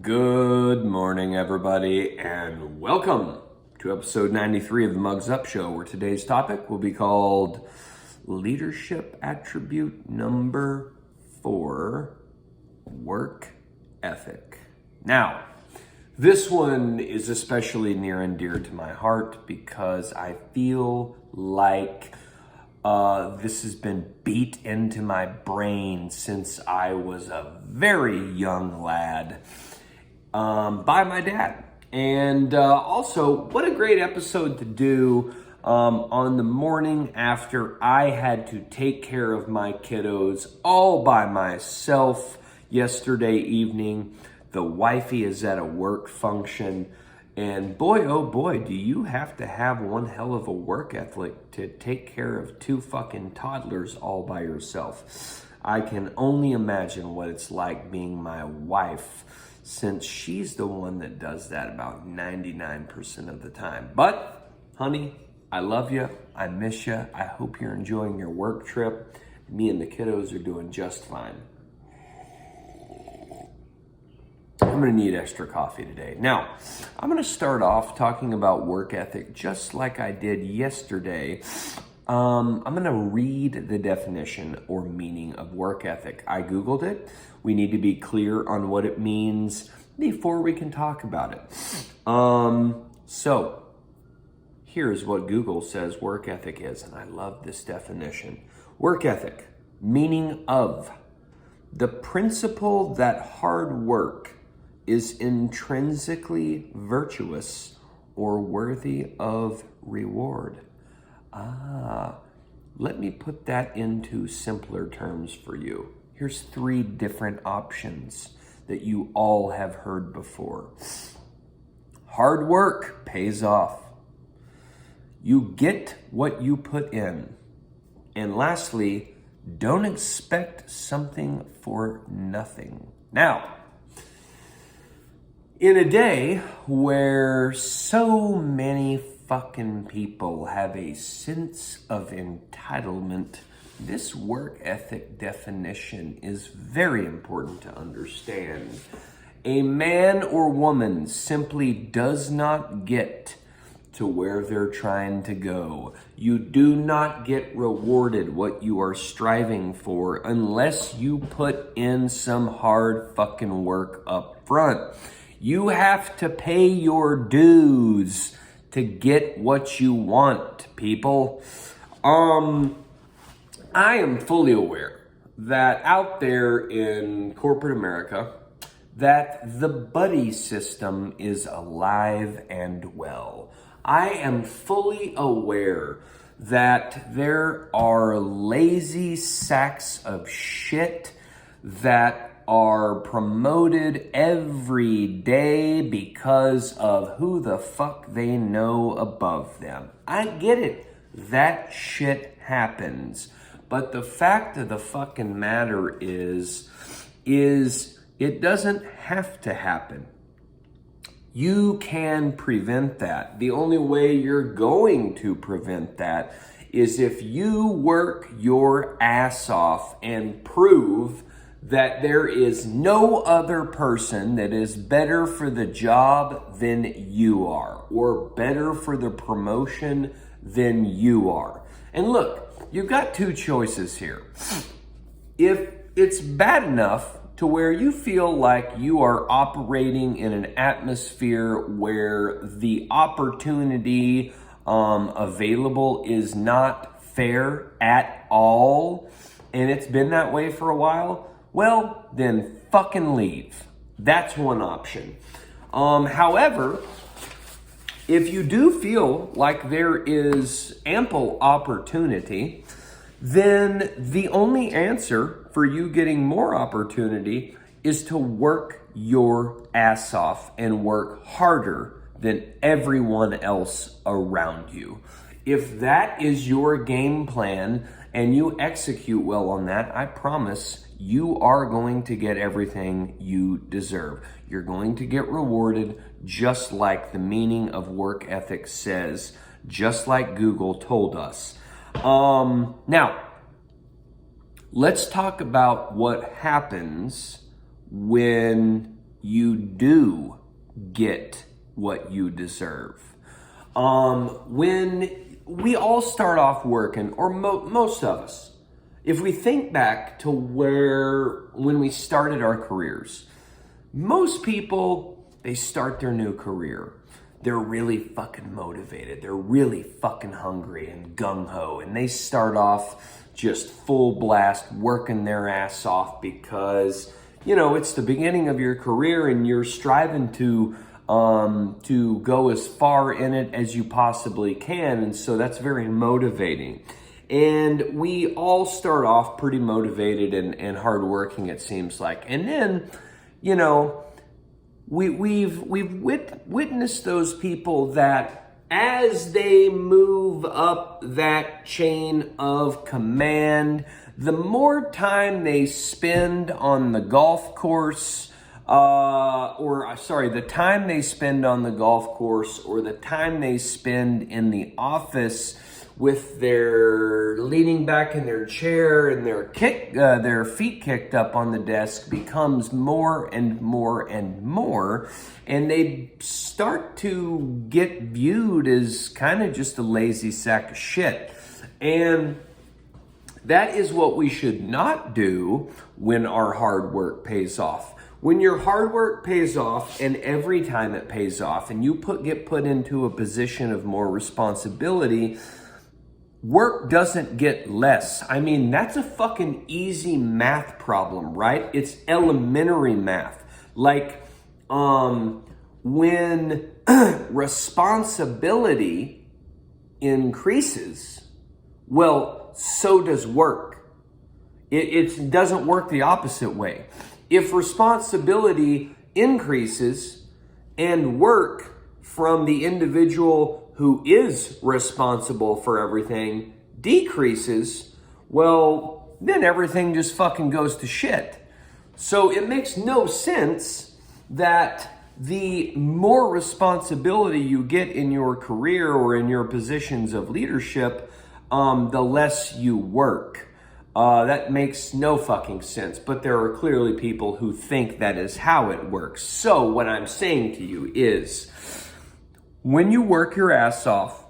Good morning, everybody, and welcome to episode 93 of the Mugs Up Show, where today's topic will be called Leadership Attribute Number 4, Work Ethic. Now, this one is especially near and dear to my heart because I feel like this has been beat into my brain since I was a very young lad. By my dad. And also, what a great episode to do on the morning after I had to take care of my kiddos all by myself yesterday evening. The wifey is at a work function. And boy, oh boy, do you have to have one hell of a work ethic to take care of two fucking toddlers all by yourself. I can only imagine what it's like being my wife, since she's the one that does that about 99% of the time. But, honey, I love you. I miss you. I hope you're enjoying your work trip. Me and the kiddos are doing just fine. I'm going to need extra coffee today. Now, I'm going to start off talking about work ethic just like I did yesterday. I'm going to read the definition or meaning of work ethic. I Googled it. We need to be clear on what it means before we can talk about it. So here's what Google says work ethic is, and I love this definition. Work ethic, meaning of the principle that hard work is intrinsically virtuous or worthy of reward. Let me put that into simpler terms for you. Here's 3 different options that you all have heard before. Hard work pays off. You get what you put in. And lastly, don't expect something for nothing. Now, in a day where so many fucking people have a sense of entitlement, this work ethic definition is very important to understand. A man or woman simply does not get to where they're trying to go. You do not get rewarded what you are striving for unless you put in some hard fucking work up front. You have to pay your dues to get what you want, people. I am fully aware that out there in corporate America, that the buddy system is alive and well. I am fully aware that there are lazy sacks of shit that are promoted every day because of who the fuck they know above them. I get it. That shit happens. But the fact of the fucking matter is it doesn't have to happen. You can prevent that. The only way you're going to prevent that is if you work your ass off and prove that there is no other person that is better for the job than you are, or better for the promotion than you are. And look, you've got 2 choices here. If it's bad enough to where you feel like you are operating in an atmosphere where the opportunity available is not fair at all, and it's been that way for a while, well, then fucking leave. That's one option. However, if you do feel like there is ample opportunity, then the only answer for you getting more opportunity is to work your ass off and work harder than everyone else around you. If that is your game plan and you execute well on that, I promise you are going to get everything you deserve. You're going to get rewarded just like the meaning of work ethic says, just like Google told us. Now, let's talk about what happens when you do get what you deserve. When we all start off working, or most of us, if we think back to when we started our careers, most people, they start their new career. They're really fucking motivated. They're really fucking hungry and gung-ho. And they start off just full blast working their ass off because, it's the beginning of your career and you're striving to go as far in it as you possibly can. And so that's very motivating. And we all start off pretty motivated and hardworking, it seems like. And then, we've witnessed those people that as they move up that chain of command, the more time they spend on the golf course, the time they spend on the golf course, or the time they spend in the office with their leaning back in their chair and their feet kicked up on the desk becomes more and more and more, and they start to get viewed as kind of just a lazy sack of shit. And that is what we should not do when our hard work pays off. When your hard work pays off, and every time it pays off, and you get put into a position of more responsibility, work doesn't get less. I mean, that's a fucking easy math problem, right? It's elementary math. Like, when responsibility increases, well, so does work. It doesn't work the opposite way. If responsibility increases and work from the individual who is responsible for everything decreases, well, then everything just fucking goes to shit. So it makes no sense that the more responsibility you get in your career or in your positions of leadership, the less you work. That makes no fucking sense, but there are clearly people who think that is how it works. So what I'm saying to you is, when you work your ass off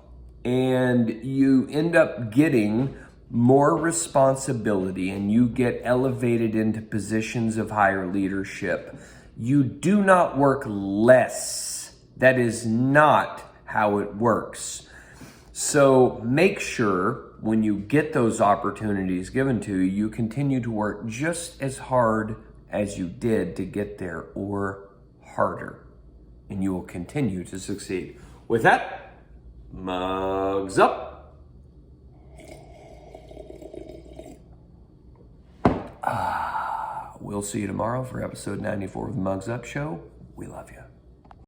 and you end up getting more responsibility and you get elevated into positions of higher leadership, you do not work less. That is not how it works. So make sure when you get those opportunities given to you, you continue to work just as hard as you did to get there, or harder, and you will continue to succeed. With that, mugs up. We'll see you tomorrow for episode 94 of the Mugs Up Show. We love you.